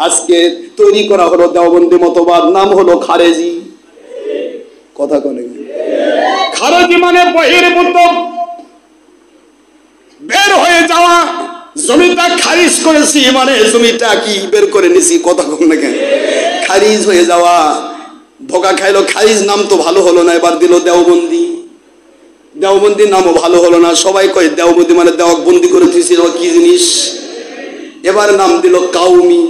আজকে তৈরি করা হলো দেওবন্দি মতবাদ, নাম হলো খারেজি। কথা কোনে খারেজি মানে বহির্ভূত, বের হয়ে যাওয়া। জমিটা খারিজ করেছি মানে জমিটা কি বের করে নিছি। কথা কোন না কেন? খারিজ হয়ে যাওয়া। ধোকা খাইলো, খারিজ নাম তো ভালো হলো না, এবার দিল দেওবন্দি। দেওবন্দি নামও ভালো হলো না, সবাই কয় দেওবন্দি মানে দেওয়াক বন্দি করে দিয়েছি, কি জিনিস। এবার নাম দিল কাউমি।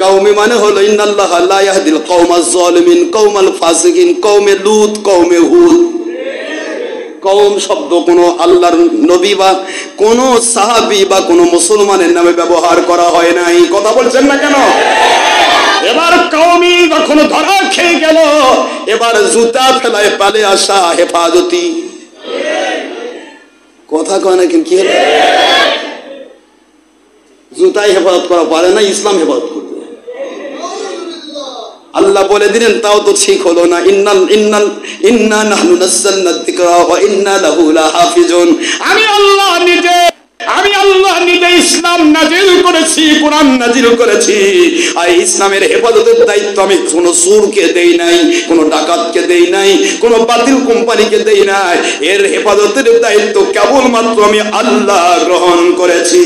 কাউমি মানে হলো ইন্নাল্লাহ লা ইয়াহদিল কওমাজ জালিমিন, কওমাল ফাসিকিন, কওমে লূত, কওমে হুদ। কওম শব্দ কোন আল্লাহর নবী বা কোন সাহাবী বা কোন মুসলমানের নামে ব্যবহার করা হয় নাই। কথা বলছেন না কেন? এবার কওমি যখন ধরা খেয়ে গেল, এবার জুতা ফেলায় পালে আসা হেফাজতি। কথা কয় না কেন? কি হলো? জুতাই হেফাজত করা পারে না, ইসলাম হেফাজত করবে। আল্লাহ বলে দিলেন, তাও তো ঠিক হলো না। ইন্না নাহনু নাযালনা যিকরা ওয়া ইন্না লাহু লাহাফিজুন। আমি আল্লাহ নিজে ইসলাম নাজিল করেছি, কোরআন নাজিল করেছি। আর ইসলামের হেফাজতের দায়িত্ব আমি কোনো চোরকে দেই নাই, কোনো ডাকাতকে দেই নাই, কোনো বাতিল কোম্পানিকে দেই নাই। এর হেফাজতের দায়িত্ব কেবলমাত্র আমি আল্লাহ গ্রহণ করেছি।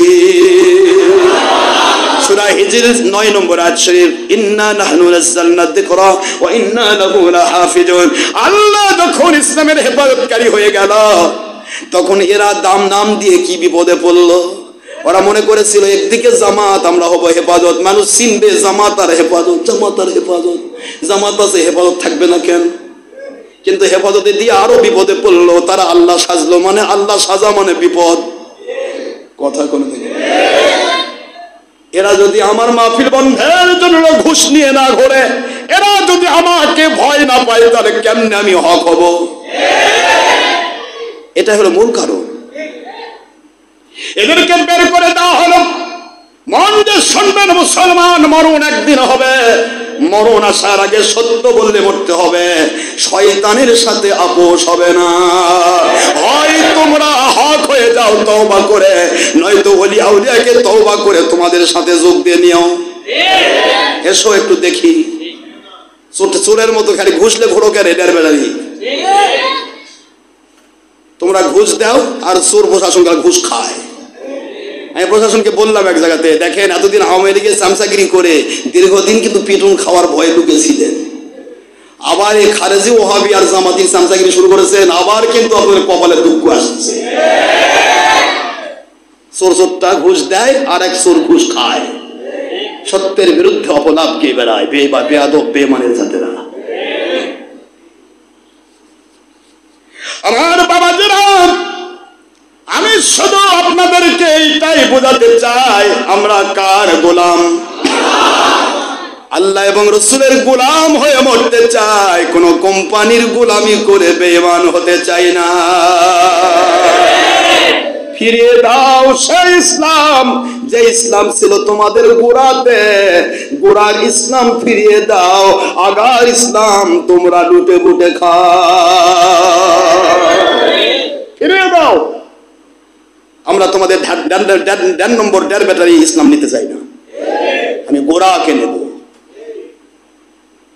সূরা হিজর 9 নম্বর আয়াত শরীফ, ইন্না নাহনু নাযালনা যিকরা ওয়া ইন্না লাহু লাহাফিজুন। আল্লাহ যখন ইসলামের হেফাজতকারী হয়ে গেল, তখন এরা নাম দিয়ে কি বিপদে পড়লো। ওরা মনে করেছিল একদিকে জামাত, আমরা হব হেফাজত, মানুষ চিনবে জামাত আর হেফাজত, জামাত আর হেফাজত। জামাত আছে, হেফাজত থাকবে না কেন? কিন্তু হেফাজতে দিয়ে আরো বিপদে পড়লো। তারা আল্লাহ সাজলো, মানে আল্লাহ সাজা মানে বিপদ। কথা কোনো দিকে এরা যদি আমার মাহফিল বন্ধের জন্য ঘুষ নিয়ে না ঘোরে, এরা যদি আমাকে ভয় না পায়, তাহলে কেমনে আমি হক হব? এটা হলো মূল কারণ। এদেরকে বের করে দেওয়া হলো। মন যে শুনবেন মুসলমান, মরণ একদিন হবে। মরণ আসার আগে সত্য বললে মরতে হবে। শয়তানের সাথে আপোষ হবে না। হয় তোমরা হক হয়ে যাও তওবা করে, নয়তো ওলি আউলিয়াকে তওবা করে তোমাদের সাথে যোগ দিয়ে নিও। এসো একটু দেখি। চোরের মতো খালি ঘুষলে ঘোড়ো কেন? এটার বেড়ালি তোমরা ঘুষ দাও, আর চোর প্রশাসন ঘুষ খায়। আমি প্রশাসনকে বললাম এক জায়গাতে, দেখেন এতদিন আওয়ামী লীগের চামচাগিরি করে দীর্ঘদিন কিন্তু পিটুন খাওয়ার ভয়ে লুকেছিলেন। আবার এই খারেজি ওহাবি আর জামাতির চামচাগিরি শুরু করেছেন, আবার কিন্তু আপনাদের কপালে দুঃখ আসছে। চোরটা ঘুষ দেয়, আর এক চোর ঘুষ খায়। সত্যের বিরুদ্ধে অপলাপ কে বেড়ায়, বেয়াদব বেমানের জাতেরা। আমার বাবাজিরা, আমি শুধু আপনাদেরকে এইটাই বোঝাতে চাই, আমরা কার গোলাম? আল্লাহ এবং রাসূলের গোলাম হয়ে মরতে চাই, কোন কোম্পানির গোলামি করে বেঈমান হতে চাই না। ফিরিয়ে দাও সেই ইসলাম, যে ইসলাম ছিল তোমাদের গোড়াতে। গোড়ার ইসলাম ফিরিয়ে দাও, আগার ইসলাম তোমরা লুটে বুটে খাও। ফিরিয়ে দাও। আমরা তোমাদের 1.5 নম্বর ব্যাটারি ইসলাম নিতে চাই না, আমি গোড়াকে নেব।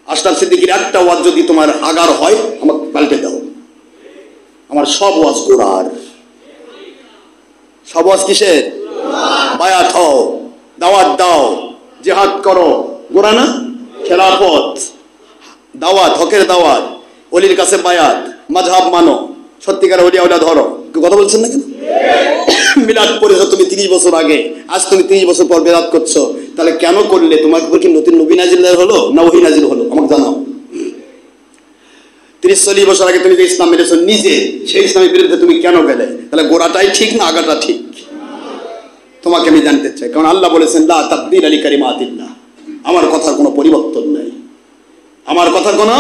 আশরাফ সিদ্দিকীর একটা ওয়াজ যদি তোমার আগার হয়, আমাকে পাল্টে দাও। আমার সব ওয়াজ গোড়ার। সব ওয়াজ কিসের? বায়াত হও, দাওয়াত দাও, জিহাদ করো। গোড়া না? খেলাফত, দাওয়াত, হকের দাওয়াত, ওলির কাছে বায়াত, মাযহাব মানো, সত্যিকার ওলিয়া ওলিয়া ধরো। কথা বলছেন না কেন? মিলাদ পড়েছো তুমি 30 বছর আগে, আজ তুমি 30 বছর পর বেরাত করছো, তাহলে কেন করলে? তোমার উপর কি নতুন নবী নাজিল হলো না ওহী নাজিল হলো? আমাকে জানাও। 30-40 বছর আগে তুমি যে ইসলাম মেনেছো নিজে, সেই ইসলামের বিরুদ্ধে তুমি কেন গেলে? তাহলে গোড়াটাই ঠিক না আগাটা ঠিক? তোমাকে আমি জানতে চাই। কারণ আল্লাহ বলেছেন, লা তাবদীলা লিকালিমাতিল্লাহ, আমার কথার কোনো পরিবর্তন নাই, আমার কথার কোনো।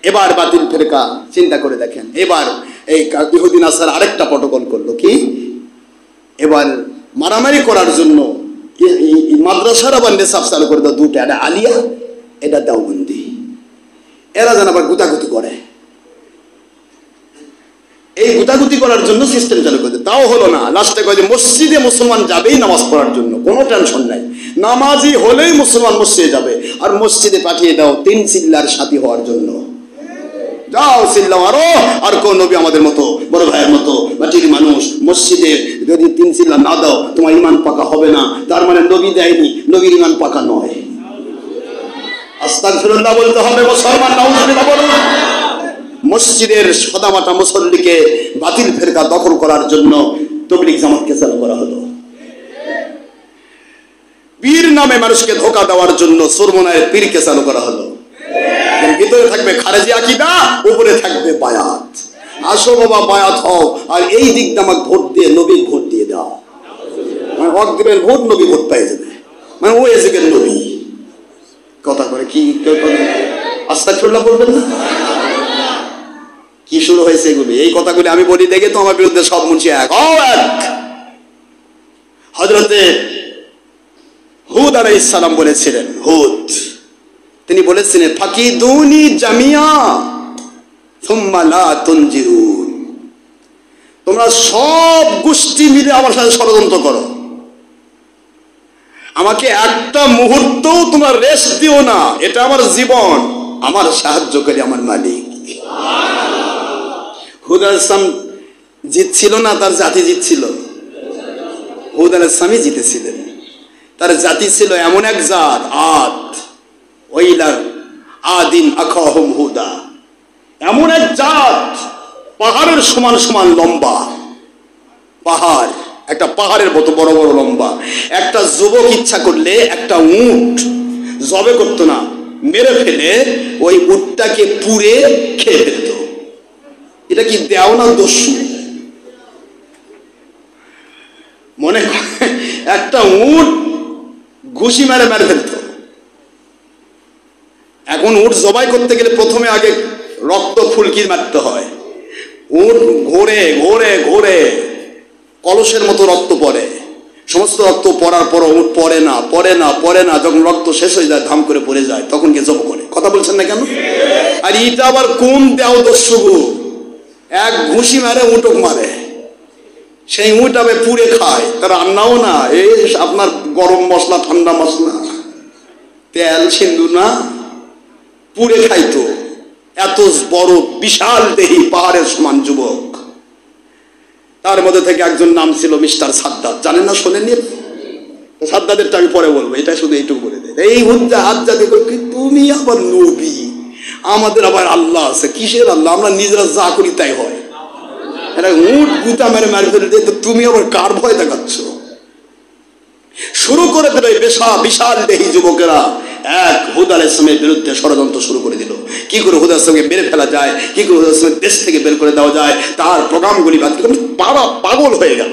এবার বাতিল ফেরকা চিন্তা করে দেখেন, এবার এই ইহুদি নাসারা আরেকটা প্রটোকল করলো কি? এবার মারামারি করার জন্য মাদ্রাসার আবার নেশাব চালু করে দাও দুটা, এটা আলিয়া, এটা দেওবন্দি। এরা যেন আবার গুতাগুতি করে। এই গুতাগুতি করার জন্য সিস্টেম চালু করে, তাও হলো না। লাস্টে কয় যে মসজিদে মুসলমান যাবেই নামাজ পড়ার জন্য, কোনো টেনশন নাই, নামাজি হলেই মুসলমান মসজিদে যাবে। আর মসজিদে পাঠিয়ে দাও 3 চিল্লার সাথী হওয়ার জন্য, যাও চিল্লাও আরো। আর কোন নবী আমাদের মতো বড় ভাইয়ের মতো মাটির মানুষ, মসজিদে যদি 3 চিল্লা না দাও তোমার ইমান পাকা হবে না, তার মানে নবী দেয়নি, নবীর ইমান পাকা নয়। আস্তাগফিরুল্লাহ বলতে হবে মুসলমান, নাউজুবিল্লাহ বলুন। মসজিদের সাদামাটা মুসল্লিকে বাতিল ফেরকা দখল করার জন্য তাবলীগ জামাতকে চালু করা হলো। পীর নামে মানুষকে ধোঁকা দেওয়ার জন্য সুরমনায়ের পীরকে চালু করা হলো। ভিতরে থাকবে খারেজি আকীদা, উপরে থাকবে বায়াত। আসো বাবা বায়াত হও, আর এই দিক দিয়ে আমাকে ভোট দিয়ে নবী ভোট দিয়ে দাও। মানে হক দিবেন ভোট, নবী ভোট পেয়ে যাবে, মানে ও এসেকের নবী কথা করে কি আস্তাগফিরুল্লাহ বলবেন না? কি শুরু হয়েছে এগুলি? এই কথাগুলি আমি বলি দেখে তো আমার বিরুদ্ধে সব মুন্সি এক। হযরতে হুদ আলাইহিস সালাম বলেছিলেন, হুদ তিনি বলেছিলেন ফাকিদুনি জামিয়া সুম্মা লা তুনজিরুন, তোমরা সব গোষ্ঠী মিলে আমার সাথে ষড়যন্ত্র করো, আমাকে একটা মুহূর্তও তোমরা রেস্ট দিও না, এটা আমার জীবন, আমার সাহায্যকারী আমার মালিক। হুদ আলাইহিস সালাম জিতছিল না, তার জাতি জিতছিল। হুদ আলাইহিস সালামই জিতেছিলেন। তার জাতি ছিল এমন এক জাত, আদ, ওয়াইলা আদিন আখাহুম হুদা, এমন এক জাত পাহাড়ের সমান সমান লম্বা, পাহাড় একটা পাহাড়ের মতো বড় বড় লম্বা। একটা যুবক ইচ্ছা করলে একটা উট জবে করতো না, মেরে ফেলে ওই উটটাকে পুড়ে খেয়ে ফেলত। এটা কি দেও না দস্যু? মনে করে একটা উট ঘুষি মেরে মেরে ফেলত। এখন উট জবাই করতে গেলে প্রথমে আগে রক্ত ফুলকি মারতে হয়। উট ঘোরে ঘোরে ঘোরে কলসের মতো রক্ত পড়ে, সমস্ত রক্ত পড়ার পর উট পড়ে না পড়ে না পড়ে না, যখন রক্ত শেষ হয়ে যায় ধাম করে পড়ে যায়, তখন গিয়ে জব করে। কথা বলছেন না কেন? আর এটা আবার কোন দেও দস্যু, এক ঘুষি মারে উটক মারে, সেই উট আবার পুড়ে খায়, তার রান্নাও না, এই আপনার গরম মশলা ঠান্ডা মশলা তেল সিন্দুর না, পুড়ে খাইতো। এত বড় বিশাল দেহি পাহাড়ের সমান যুবক, তার মধ্যে থেকে একজন নাম ছিল মিস্টার সাদ্দাত। জানেন না, শোনেননি? সাদ্দাতেরটা আমি পরে বলবো, এটা শুধু এইটুকু বলে দেয়। এই হুজ্জা হাজ্জা দেখো কি তুমি আবার নবী, আমাদের আবার আল্লাহ আছে। কিসের আল্লাহ? আমরা নিজেরা যা করি তাই হয়। এটা উট গুতা মেরে মারি ফেলে দিয়ে তুমি আবার কার ভয় দেখাচ্ছ? শুরু করে দিল এই বিশাল দেহি যুবকেরা এক হুদ আলাইহিস সালামের বিরুদ্ধে ষড়যন্ত্র শুরু করে দিল। কি করে হুদ আলাইহিস সালামকে মেরে ফেলা যায়, কি করে হুদ আলাইহিস সালামকে দেশ থেকে বের করে দেওয়া যায়, তার প্রোগ্রামগুলি বাতিল করে পাগল হয়ে গেল।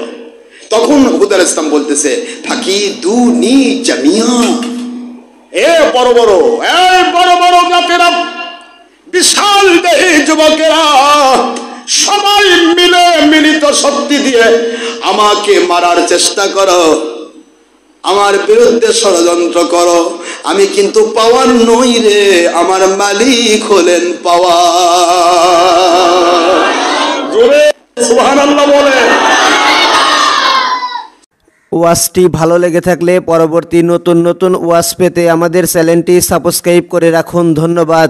তখন হুদ আলাইহিস সালাম বলতেছে ফাকিদুনি জামিয়া, এ বড় বড় জাতেরা, বিশাল দেহি যুবকেরা, সবাই মিলে মিলিত শক্তি দিয়ে আমাকে মারার চেষ্টা করো, আমার বিরুদ্ধে ষড়যন্ত্র করো। আমি কিন্তু পাওয়ার নই রে, আমার মালিক হলেন পাওয়ার। সুবহানাল্লাহ বলে। ওয়াজটি ভালো লেগে থাকলে পরবর্তী নতুন নতুন ওয়াজ পেতে আমাদের চ্যানেলটি সাবস্ক্রাইব করে রাখুন। ধন্যবাদ।